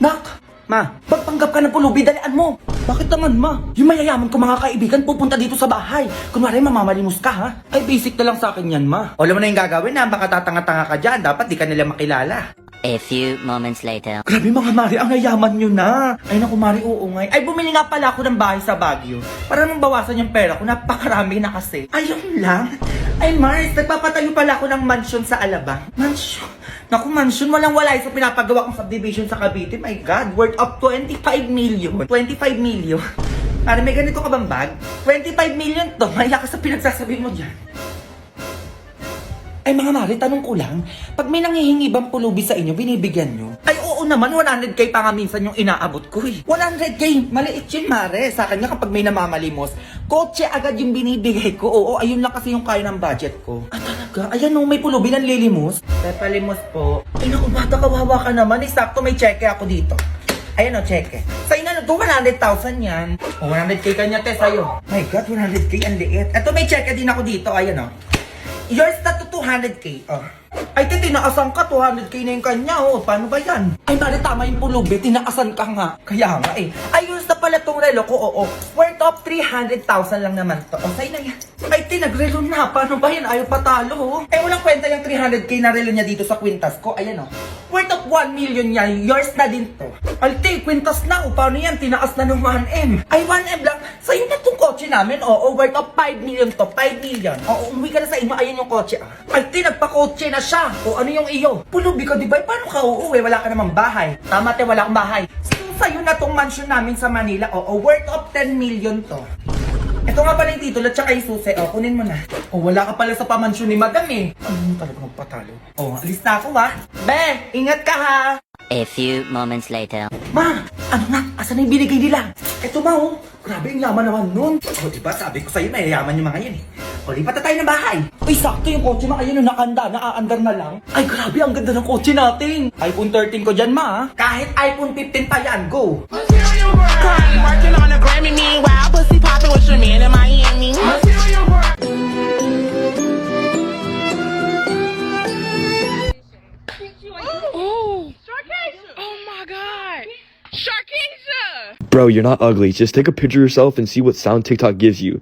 Nak! Ma, pagpanggap ka ng pulubi, dalian mo! Bakit naman, ma? Yung mayayaman ko mga kaibigan pupunta dito sa bahay. Kunwari, mamamalimos ka, ha? Ay, basic na lang sa akin yan, ma. Alam mo na yung gagawin, ha? Baka tatanga-tanga ka dyan. Dapat di ka nila makilala. A few moments later. Grabe mga Mari, ang yayaman nyo na. Ay naku Mari, oo nga. Ay bumili nga pala ako ng bahay sa Baguio. Para nang bawasan yung pera ko, napakarami na kasi. Ayun lang. Ay Mars, nagpapatayo pala ako ng mansion sa Alabang. Mansion? Naku mansion, walang walay sa pinapagawa kong subdivision sa Cavite. My God, worth of 25 million. 25 million. Mari, may ganito ka bang bag? 25 million to. Maya ka sa pinagsasabi mo dyan. Ay mga Mari, tanong ko lang, pag may nanghihingi bang pulubi sa inyo, binibigyan nyo? Ay oo naman, 100k pa nga minsan yung inaabot ko eh. 100k, maliit yun Mare. Sa akin nga kapag may namamalimos, kotse agad yung binibigay ko. Oo, ayun lang kasi yung kaya ng budget ko. Ah talaga? Ayan no, may pulubi ng lilimos. Pepalimos po. Ay naku bata, kawawa ka naman. Eh, sakto may cheque ako dito. Ayan o, cheque. Sa ina, 200,000 yan. O, 100k kanya te sa'yo. My God, 100k, ang liit. Eto may cheque din ako dito, ayan o. Yours na to 200k. Oh. Ay, tinaasan ka. 200k na yung kanya. Oh. Paano ba yan? Ay, Mari, tama yung pulubi. Tinaasan ka nga. Kaya nga eh. Ay, yours na pala tong relo ko. Oo. Worth of 300,000 lang naman to. O, sa'yo na yan. Ay, tinagrelo na. Paano ba yan? Ayaw patalo. Oh. Eh, walang kwenta yung 300k na relo niya dito sa kwintas ko. Ayan oh. Worth of 1 million niya. Yours na din to. Alte, kwintas na. O, paano yan? Tinaas na ng 1M. Ay, 1M lang. Sa'yo na tong kotse namin. Oo, worth of 5 million to. 5 million. Oo, umuwi ka na sa inyo. Ayan yung kotse. Ay, nagpa-kotse na siya. O, ano yung iyo? Pulubi ka, di ba? Paano ka uuwi? Wala ka namang bahay. Tama, te, wala akong bahay. So, sa'yo na tong mansion namin sa Manila. Oo, worth of 10 million to. Ito nga pala yung titulo, tsaka yung susi. O, kunin mo na. O, wala ka pala sa pamansyon ni Madam eh. Ano mo talaga magpatalo? O, alis na ako ha. Be, ingat ka ha. A few moments later. Ma, ano nga? Asan na yung binigay nila? Eto ma, oh. Grabe yung yaman naman nun. O, diba? Sabi ko sa'yo, mayayaman yung mga yan eh. O, lipat na tayo ng bahay. Uy, sakto yung kotse ma. Ayun, nakanda, naaandar na lang. Ay, grabe, ang ganda ng kotse natin. iPhone 13 ko dyan, ma. Kahit iPhone 15 pa yan, go. Working on a Grammy, meanwhile, pussy poppin' with your man in Miami. Oh, oh my God, Sharkeisha! Bro, you're not ugly. Just take a picture of yourself and see what sound TikTok gives you.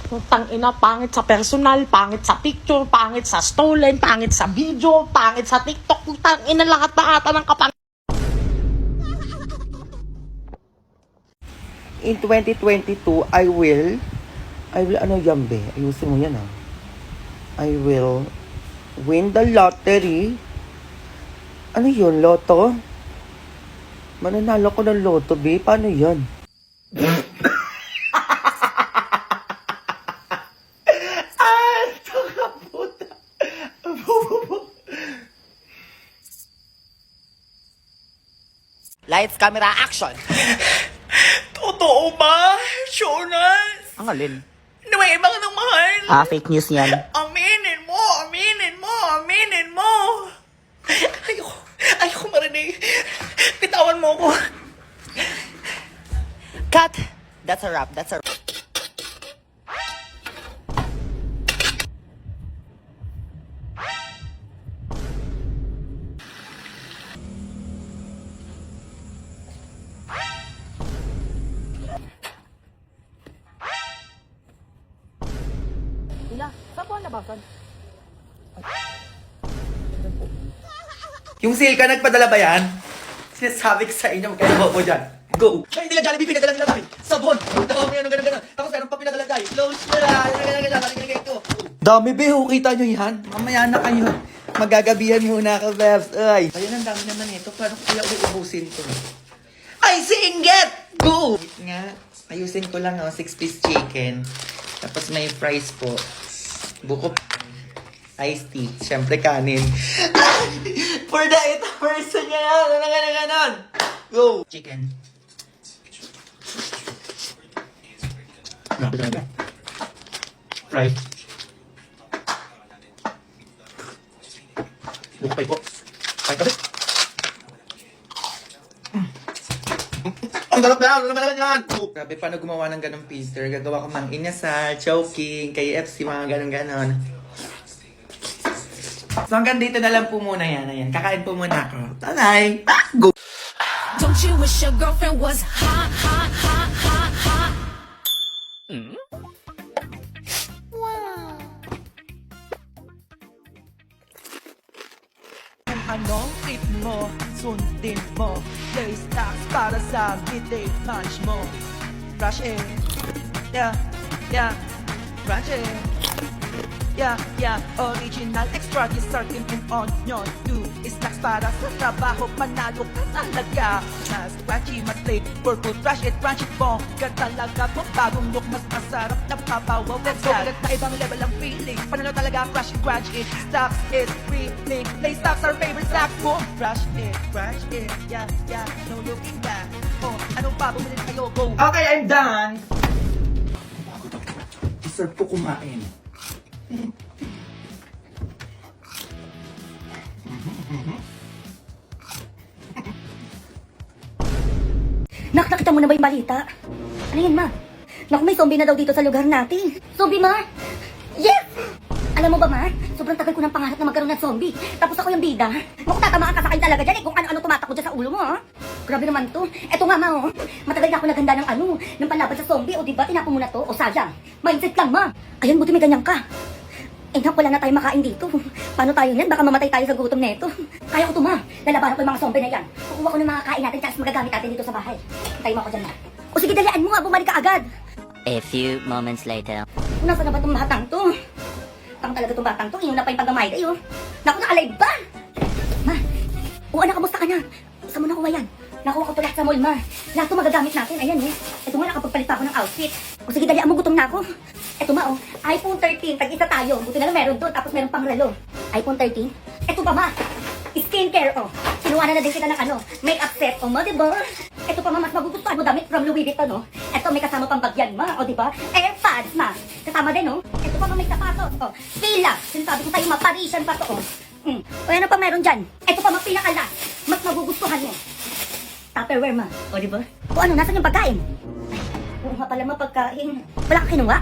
Putang ina, pangit sa personal, pangit sa picture, pangit sa stolen, pangit sa video, pangit sa TikTok. Putang ina, lahat na ata ng kapang... In 2022, I will, ano yan be? Ayusin mo yan ah. I will win the lottery. Ano yun, loto? Mananalo ko ng loto, be? Paano yun? Lights, camera, action! Totoo ba, Jonas? Ang alin? Nuweba ka ng mahal. Fake news yan. Aminin mo, aminin mo, aminin mo. Ayoko marinig. Bitawan mo ko. Cut! That's a wrap, that's a wrap. Saan po ang labasan? Yung Silka, nagpadala ba yan? Sinasabi ko sa inyo, magkano po dyan. Go! Ay, hindi ka Jollibee, pinadala nila tayo. Sabon. Tapos may anong gano'n. Tapos meron pa pinadala tayo. Close na. Gano'n. Dami be, kita nyo yan? Mamaya na kayo. Magagabihan muna ako, Bebs. Ay. Ayun, ang dami naman ito. Paano ko kaya uubusin to? Ay, singet! Go! Wait nga. Ayusin ko lang, 6-piece chicken. Tapos may fries po. Buko iced tea. Siyempre kanin. For the 8 person yan. Ganon. Go! Chicken. Grabe talaga. Fries. Buko pay po. Pay kasi. Ang sarap na! Ano naman yan? Grabe, paano gumawa ng ganong pizza? Gagawa ko mang inasal, choking, KFC, mga ganon-ganon. So hanggang dito na lang po muna yan. Ayan, kakain po muna ako. Bye! Go! Don't you wish your girlfriend was hot, hot, hot, hot, hot? Kung anong trip mo, sundin mo. Play stocks para sa midday lunch mo. Rush in. Yeah, yeah. Rush in. Yeah, yeah. Original extra dessert in onion. New snacks para sa trabaho. Panalo ka talaga. Mas crunchy, mas flavor. Rush it, crunch it mo. Ka talaga mo. Bagong look, mas masarap na papawa. Let's go. Ulit na ibang level ang feeling. Panalo talaga, crush it, crunch it. Stocks is thrilling. Play stocks, our favorite snack mo. Crush it, crunch it. Yeah, yeah. No looking back. Oh, anong pa? Bumili na kayo. Go. Okay, I'm done! Deserve po kumain. Nak, nakita mo na ba yung balita? Ano yun, ma? Naku, may zombie na daw dito sa lugar natin. Zombie, ma? Yes! Alam mo ba, ma? Sobrang tagal ko ng pangarap na magkaroon ng zombie. Tapos ako yung bida. Naku, tatamaan ka sa akin talaga dyan eh. Kung ano-ano tumatakbo dyan sa ulo mo, ha? Grabe naman to. Eto nga, ma, oh. Matagal na ako naghanda ng panlaban sa zombie. O, diba? Tinapon mo na to. O, sayang. Mindset lang, ma. Ayun, buti may ganyan ka. Eh, nak, wala na tayo makain dito. Paano tayo yan? Baka mamatay tayo sa gutom neto. Kaya ko to, ma. Lalabanan ko yung mga zombie na yan. Kukuha ko ng mga kain natin, tapos magagamit natin dito sa bahay. Tayo mo ako dyan, ma. O, sige, dalian mo, ha. Bumalik ka agad. A few moments later. Nasaan na ba itong batang to? Tang talaga itong batang to. Iyon na pa yung pagmamay kayo. Naku, na-alive ba? Ma, o anak, kamusta ka na? Saan mo nakuha yan? Nakuha ko to lahat sa mall, ma. Lahat to magagamit natin. Ayan, eh. Ito nga, nakapagpalit pa ako ng outfit. O sige, dalian mo, gutom na ako. Ito, ma, oh. iPhone 13, tag-isa tayo. Buti na lang meron doon, tapos meron pang relo. iPhone 13? Ito pa, ma. Skincare, oh. Sinuha na din kita ng ano, makeup set, oh, ma, diba? Ito pa, ma, mas magugustuhan mo damit from Louis Vuitton, oh. Ito, may kasama pang bagyan, ma, oh, diba? AirPods, ma. Kasama din, oh. Ito pa, ma, may sapatos, oh. Fila. Sinasabi ko sa'yo, ma, Parisian pa to, oh. O, ano pa meron dyan? Ito pa, ma, pinakala. Mas magugustuhan mo. Tupperware, ma. O, diba? O, ano, nasan yung pagkain? Ay, oo nga pala, ma, pagkain. Wala ka kinuha?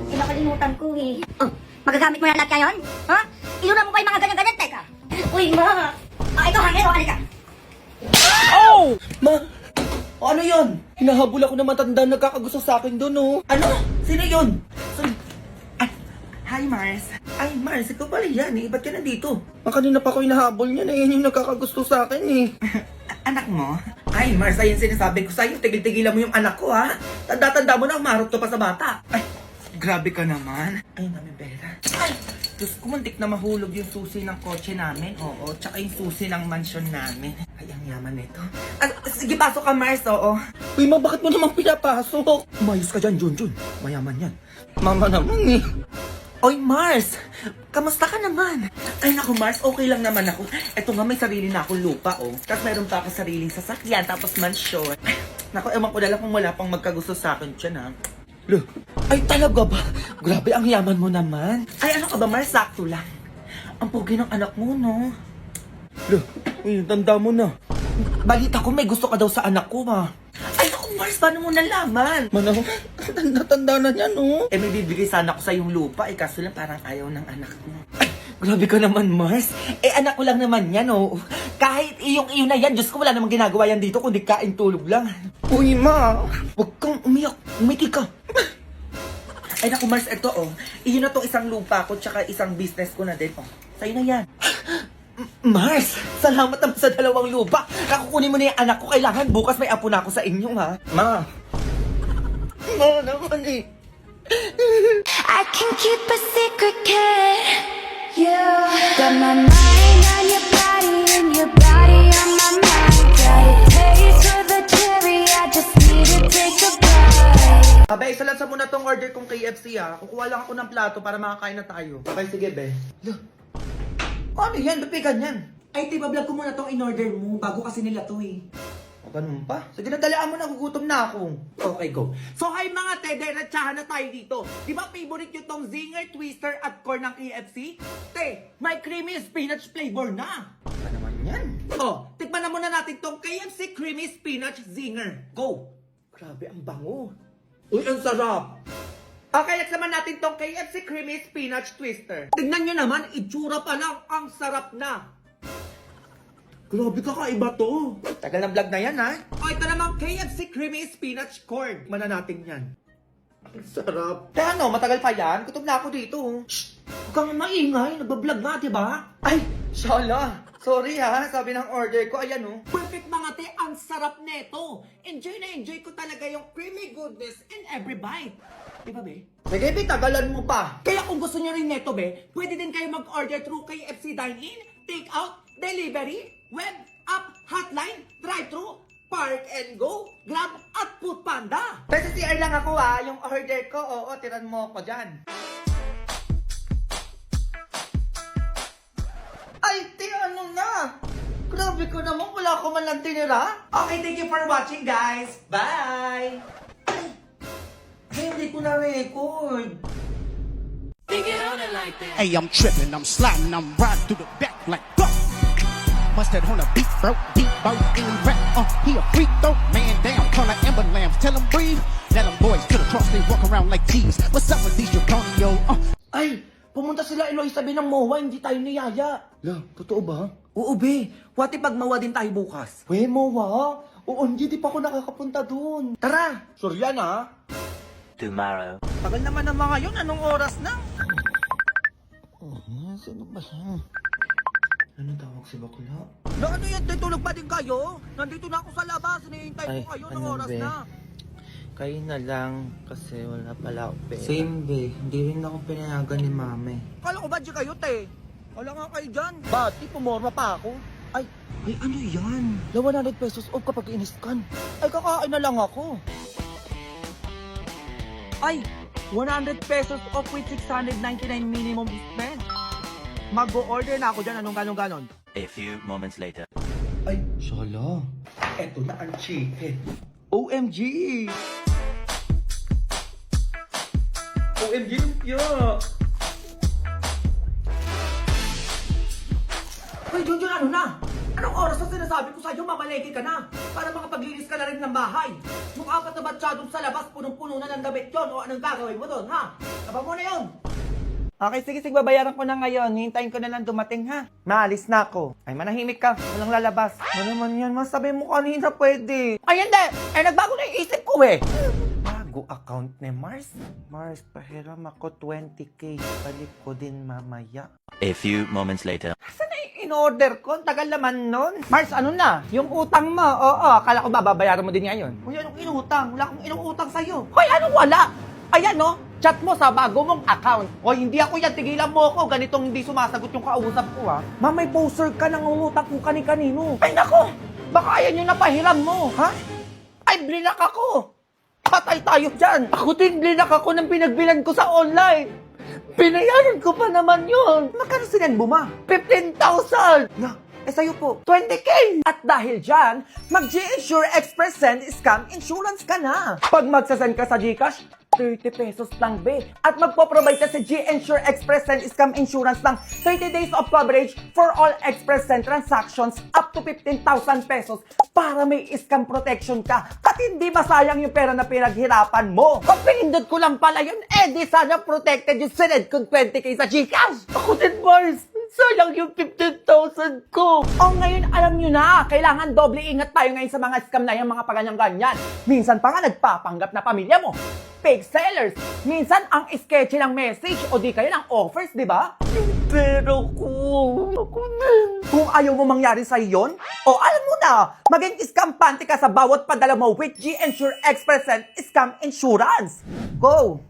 Nakalimutan ko, eh. Oh, magagamit mo na lahat ngayon? Ha? Inunan mo pa yung mga ganyan-ganyan, teka. Uy, ma. Ito, hangero, halika. Ma! O ano yun? Hinahabol ako ng matanda nagkakagusto sa akin doon, oh. Ano? Sino yun? Sorry. Ay, hi, Mars. Ay, Mars, ikaw pala yan, eh. Ba't ka nandito? Kanina pa ako hinahabol niya na yan yung nagkakagusto sa akin, eh. Anak mo? Ay, Mars, ayun sinasabi ko sa'yo. Tigil-tigilan mo yung anak ko, ha? Tanda-tanda mo na, umarot to pa sa bata. Ay, grabe ka naman. Ay, namin pera. Ay! Diyos ko, muntik na mahulog yung susi ng kotse namin. Oo, tsaka yung susi ng mansyon namin. Ay, ang yaman nito. Sige, pasok ka, Mars, oo. Uy, ma, bakit mo naman pinapasok? Umayos ka dyan, Junjun. Mayaman yan. Mama naman, eh. Oy, Mars! Kamusta ka naman? Ay, naku, Mars, okay lang naman ako. Eto nga, may sarili na akong lupa, oh. Tapos meron pa ako sariling sasakyan, tapos mansyon. Ay, naku, ewan ko na lang kung wala pang magkagusto sa akin dyan, ha. Look. Ay, talaga ba? Grabe, ang yaman mo naman. Ay, ano ka ba, Mars? Sakto lang. Ang pogi ng anak mo, no? Look, uy, tanda mo na. Balita ko, may gusto ka daw sa anak ko, ha? Ay, naku, Mars, paano mo nalaman? Manaw, tanda na niya, no? Eh, may bibigay sana ako sa yung lupa, eh, kaso lang parang ayaw ng anak mo. Ay, grabe ka naman, Mars. Eh, anak ko lang naman yan, oh. Kahit iyong-iyo na yan, Diyos ko, wala namang ginagawa yan dito, kundi kain tulog lang. Uy, ma, huwag kang umiyak. Umiti ka. Ay, naku, Mars, ito, oh. Iyon na to isang lupa ko, tsaka isang business ko na din, oh. Sa'yo na yan. Mars, salamat naman sa dalawang lupa. Kakukunin mo na yung anak ko. Kailangan bukas may apo na ako sa inyo, ha? Ma. Ma naman, eh. I can keep a secret, kid. You got my mind on your body and your body on my mind. Got a taste for the cherry. I just need to take a bite. Abe, isa lang sa muna tong order kong KFC, ha? Kukuha lang ako ng plato para makakain na tayo. Okay, sige, be. Ano yan? Ba't may ganyan? Ay, tibablog ko muna tong in-order mo bago kasi nila to, eh. O, ganun pa? Sige, nadalaan mo na, gugutom na ako. Okay, go. So, hi mga te, diretsahan na tayo dito. Di ba favorite nyo tong Zinger, Twister at Corn ng KFC? Te, may creamy spinach flavor na. Ano naman yan? O, tikman na muna natin tong KFC Creamy Spinach Zinger. Go! Grabe, ang bango. Uy, ang sarap. Okay, next naman natin tong KFC Creamy Spinach Twister. Tignan nyo naman, itsura pa lang, ang sarap na. Grabe, kakaiba to. Tagal ng vlog na yan, ha? O, ito naman, KFC Creamy Spinach Corn. Mana natin yan. Ang sarap. Kaya ano, matagal pa yan? Gutom na ako dito. Shh! Huwag kang maingay. Nagbablog na, diba? Ay, shala. Sorry ha, sabi ng order ko, ayan oh. Perfect mga te, ang sarap neto. Enjoy na enjoy ko talaga yung creamy goodness in every bite. Diba be? Sige be, tagalan mo pa. Kaya kung gusto nyo rin neto be, pwede din kayo mag-order through KFC Dine-In, Take-Out, Delivery, Web, App, Hotline, Drive-Thru, Park and Go, Grab at Food Panda. Pero CR lang ako ha, yung order ko, oo, tiran mo ko dyan. Ay, ti, ano na? Grabe ko naman, wala ko man lang tinira. Okay, thank you for watching, guys. Bye! Ay, hindi ko na-record. Hey, I'm tripping, I'm sliding, I'm riding through the back like fuck. Must that on a beat, bro, deep boat in rap. He a freak though, man down, call like Amber Lambs. Tell him breathe, let them boys to the cross, they walk around like G's. What's up with these Draconio? Ay, pumunta sila Eloy, sabi ng MOA, hindi tayo niyaya. La, totoo ba? Oo, be. What if magmawa din tayo bukas? We, MOA? Oo, hindi pa ako nakakapunta dun. Tara! Sure yan, ha? Tomorrow. Tagal naman ng mga yun, anong oras na? Sino ba siya? Ano tawag si Bakla? Na ano yan, tutulog pa din kayo? Nandito na ako sa labas, hinihintay ko kayo ng oras na. Kayo na lang kasi wala pala ako pera. Same, be. Hindi rin ako pinayagan ni Mame. Kala ko ba di kayo, te? Wala nga kayo dyan. Ba't? Di pumorma pa ako? Ay, ano yan? 100 pesos off kapag in-scan. Ay, kakain na lang ako. Ay, 100 pesos off with 699 minimum spend. Mag-o-order na ako dyan, anong ganon. A few moments later. Ay, shala. Eto na ang chicken. OMG! OMG, lumpia! Hoy, Junjun, ano na? Anong oras na sinasabi ko sa'yo, mamalengke ka na? Para makapaglinis ka na rin ng bahay. Mukha ka tabatsyadong sa labas, punong-puno na ng damit yun. O anong gagawin mo doon, ha? Taba mo na yun! Okay, sige, babayaran ko na ngayon. Hintayin ko na lang dumating, ha? Maalis na ako. Ay, manahimik ka. Walang lalabas. Ano naman yan? Masabi mo kanina pwede. Ay, hindi! Eh, nagbago na yung isip ko, eh! Bago account ni Mars? Mars, pahiram ako 20k. Balik ko din mamaya. A few moments later. Saan na yung in-order ko? Tagal naman nun. Mars, ano na? Yung utang mo. Oo, akala ko babayaran mo din ngayon. Kuya, anong inutang? Wala akong inutang sa'yo. Hoy, anong wala? Ayan, no? Chat mo sa bago mong account. O, hindi ako yan. Tigilan mo ako. Ganitong hindi sumasagot yung kausap ko, ha? Ma, may poster ka ng umutang kung kani-kanino. Ay, nako! Baka ayan yung napahiram mo, ha? Ay, blinak ako! Patay tayo dyan! Ako din blinak ako ng pinagbilan ko sa online! Pinayaran ko pa naman yun! Magkano sinend mo, ma? 15,000! Na, sa'yo po, 20k! At dahil dyan, mag-G-Insure Express Send Scam Insurance ka na! Pag magsasend ka sa GCash, 30 pesos lang, be. At magpo-provide ka sa G-Insure Express Send Scam Insurance ng 30 days of coverage for all Express Send transactions up to 15,000 pesos para may scam protection ka at hindi masayang yung pera na pinaghirapan mo. Pag pinindot ko lang pala yun, di sana protected yung sinend kung 20k sa GCash. Ako din, Mars. Sayang yung 15,000 ko. O ngayon, alam nyo na, kailangan doble ingat tayo ngayon sa mga scam na yung mga paganyan-ganyan. Minsan pa nga nagpapanggap na pamilya mo. Fake sellers. Minsan ang sketchy ng message o di kaya ng offers, di ba? Yung pera ko. Ako na. Kung ayaw mo mangyari sa iyon, o alam mo na, maging iskampante ka sa bawat padala mo with G-Insure Express Send Scam Insurance. Go!